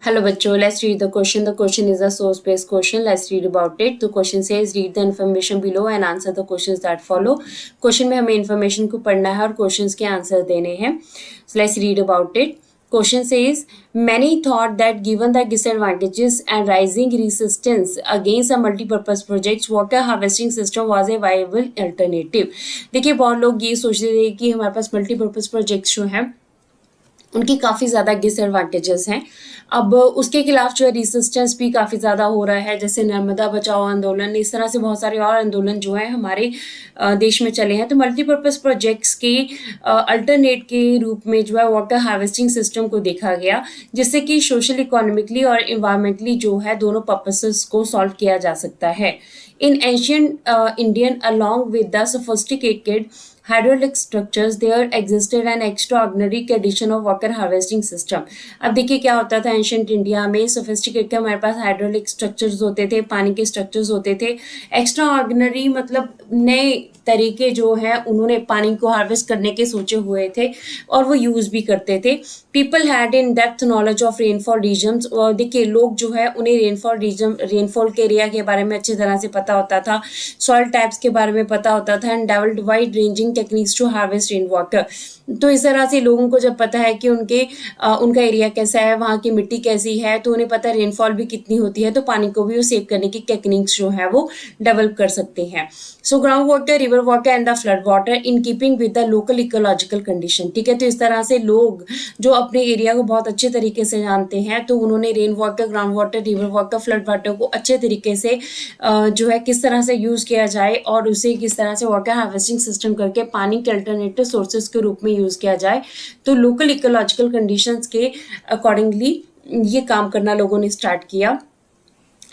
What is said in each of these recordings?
Hello bachcho, let's read the question. The question is a source based question. Let's read about it. The question says read the information below and answer the questions that follow. Question में हमें information को पढ़ना है और questions के answer देने हैं. So let's read about it. Question says many thought that given the disadvantages and rising resistance against a multi-purpose projects, water harvesting system was a viable alternative. देखिए बहुत लोग ये सोचते थे कि हमारे पास मल्टीपर्पज प्रोजेक्ट्स जो हैं उनकी काफ़ी ज़्यादा डिसएडवांटेजेस हैं. अब उसके खिलाफ जो है रेजिस्टेंस भी काफ़ी ज़्यादा हो रहा है, जैसे नर्मदा बचाओ आंदोलन, इस तरह से बहुत सारे और आंदोलन जो हैं हमारे देश में चले हैं. तो मल्टीपर्पज़ प्रोजेक्ट्स के अल्टरनेट के रूप में जो है वाटर हार्वेस्टिंग सिस्टम को देखा गया, जिससे कि सोशल इकोनॉमिकली और इन्वायरमेंटली जो है दोनों पर्पसेस को सॉल्व किया जा सकता है. In ancient Indian along with the sophisticated hydraulic structures there existed an extraordinary condition of water harvesting system. अब देखिए क्या होता था एंशियंट इंडिया में, सोफिस्टिकेटेड हमारे पास हाइड्रोलिक स्ट्रक्चर्स होते थे, पानी के स्ट्रक्चर्स होते थे. एक्स्ट्रा ऑर्डिनरी मतलब नए तरीके जो है उन्होंने पानी को हार्वेस्ट करने के सोचे हुए थे और वो यूज़ भी करते थे. People had in depth knowledge of rainfall regions. और देखिए लोग जो है उन्हें रेनफॉल के एरिया के बारे में अच्छी तरह से पता होता था, सॉइल टाइप्स के बारे में पता होता था and developed wide ranging techniques to harvest rain water. तो इस तरह से लोगों को जब पता है कि उनका एरिया कैसा है, वहाँ की मिट्टी कैसी है, तो उन्हें पता है रेनफॉल भी कितनी होती है, तो पानी को भी वो सेव करने की टेक्निक्स जो है वो डेवलप कर सकते हैं. So ground water, river water and the flood water in keeping with the local ecological condition. ठीक है, तो इस तरह से लोग जो अपने एरिया को बहुत अच्छे तरीके से जानते हैं, तो उन्होंने rain water, ground water, river water, flood water को अच्छे तरीके से जो है किस तरह से यूज़ किया जाए और उसे किस तरह से वाटर हार्वेस्टिंग सिस्टम करके पानी के अल्टरनेटिव सोर्सेज के रूप में यूज़ किया जाए. तो लोकल इकोलॉजिकल कंडीशंस के अकॉर्डिंगली ये काम करना लोगों ने स्टार्ट किया.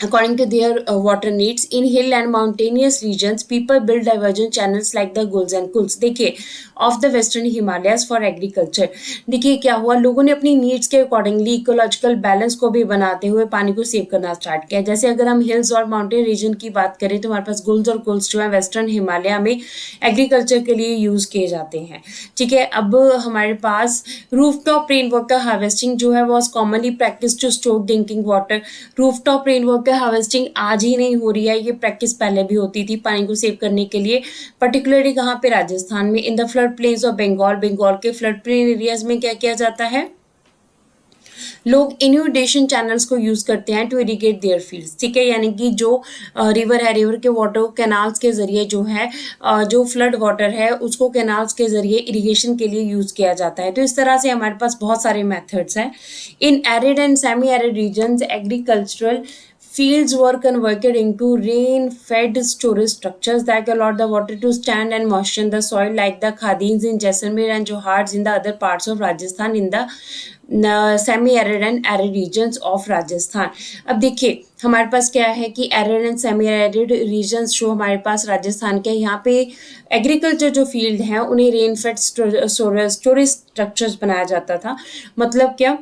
According to their water needs, in hill and mountainous regions, people build diversion channels like the Gulls and Kulls. देखिए of the western Himalayas for agriculture. देखिए क्या हुआ, लोगों ने अपनी नीड्स के अकॉर्डिंगली इकोलॉजिकल बैलेंस को भी बनाते हुए पानी को सेव करना स्टार्ट किया. जैसे अगर हम हिल्स और माउंटेन रीजन की बात करें तो हमारे पास गुल्स और कुल्स जो है वेस्टर्न हिमालय में एग्रीकल्चर के लिए यूज़ किए जाते हैं. ठीक है, अब हमारे पास रूफटॉप रेन वाटर हार्वेस्टिंग जो है was commonly practice to store drinking water. Rooftop rain water harvesting आज ही नहीं हो रही है, ये प्रैक्टिस पहले भी होती थी पानी को सेव करने के लिए. पर्टिकुलरली कहाँ पे, राजस्थान में. In the flood plains of Bengal के फ्लड प्लेन एरियाज में क्या किया जाता है, लोग इन्यूडेशन चैनल्स को यूज करते हैं टू इरिगेट देयर फील्ड्स. ठीक है, यानी कि जो रिवर है, रिवर के वाटर को कैनाल्स के जरिए जो है जो फ्लड वाटर है उसको कैनाल्स के जरिए इरिगेशन के लिए यूज किया जाता है. तो इस तरह से हमारे पास बहुत सारे मेथड्स हैं. In arid and semi arid regions agricultural fields were converted into rain-fed storage structures that allowed the water to stand and moisten the soil, like the khadins in Jaisalmer and Johards in the other parts of Rajasthan in the semi-arid and arid regions of Rajasthan. अब देखिए हमारे पास क्या है कि arid and semi arid regions जो हमारे पास राजस्थान के, यहाँ पे एग्रीकल्चर जो फील्ड हैं उन्हें रेन फेड स्टोरेज स्ट्रक्चर्स बनाया जाता था. मतलब क्या,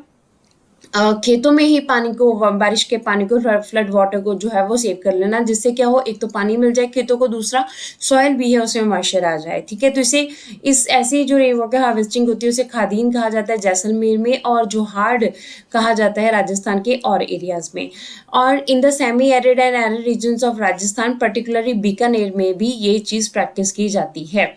खेतों में ही पानी को, बारिश के पानी को, फ्लड वाटर को जो है वो सेव कर लेना, जिससे क्या हो, एक तो पानी मिल जाए खेतों को, दूसरा सॉइल भी है उसमें मॉइस्चर आ जाए. ठीक है, तो इस ऐसी जो रेन वाटर हार्वेस्टिंग होती है उसे खादीन कहा जाता है जैसलमेर में, और जो हार्ड कहा जाता है राजस्थान के और एरियाज में. और in the semi arid and arid regions of Rajasthan, particularly Bikaner में भी ये चीज़ प्रैक्टिस की जाती है.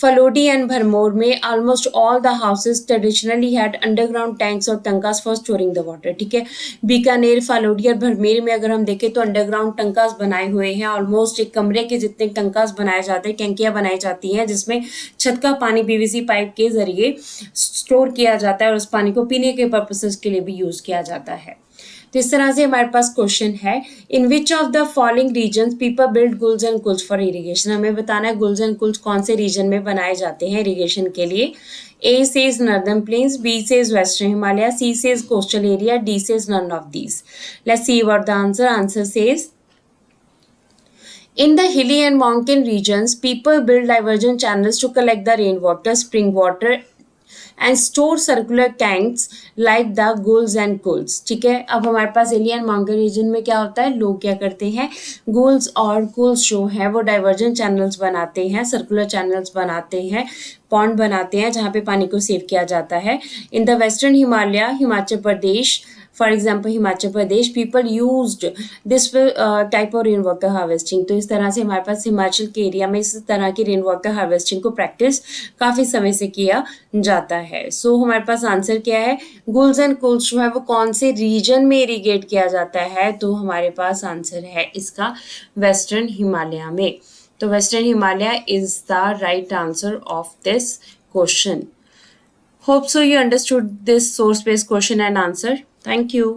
फलोडी एंड भरमौर में almost all the houses traditionally had underground tanks और टंकास फॉर स्टोरिंग द वाटर. ठीक है, बीकानेर, फलोडी और भरमेर में अगर हम देखें तो अंडरग्राउंड टंकास बनाए हुए हैं. ऑलमोस्ट एक कमरे के जितने टंकास बनाए जाते हैं, टंकियाँ बनाई जाती हैं जिसमें छत का पानी पीवीसी पाइप के जरिए स्टोर किया जाता है और उस पानी को पीने के पर्पसेस के लिए भी यूज़ किया जाता है. तो इस तरह से हमारे पास क्वेश्चन है, in which of the following reasons people build guls and kuls for irrigation. हमें बताना है गुल्स एंड कुल्स कौन से रीजन में बनाए जाते हैं इरिगेशन के लिए. A says northern plains, B says western Himalaya, C says coastal area, D says none of these. Let's see what the answer. Answer says in the hilly and mountain regions, people build diversion channels to collect the rainwater, spring water and store circular tanks like the guls and kuls. ठीक है, अब हमारे पास हिली and mountain region में क्या होता है, लोग क्या करते हैं, गुल्स और कुल्स जो हैं वो डाइवर्जन चैनल्स बनाते हैं, सर्कुलर चैनल्स बनाते हैं, पॉन्ड बनाते हैं जहाँ पे पानी को सेव किया जाता है. In the western Himalaya, Himachal Pradesh, for example Himachal Pradesh, people used this type of rain water harvesting. तो इस तरह से हमारे पास हिमाचल के एरिया में इस तरह की रेन वाटर हार्वेस्टिंग को प्रैक्टिस काफ़ी समय से किया जाता है। सो हमारे पास आंसर क्या है, गुल्स एंड कुल्स जो है वो कौन से रीजन में इरीगेट किया जाता है, तो हमारे पास आंसर है इसका वेस्टर्न हिमालय में। तो western Himalaya is the right answer of this question. Hope so you understood this source based question and answer. Thank you.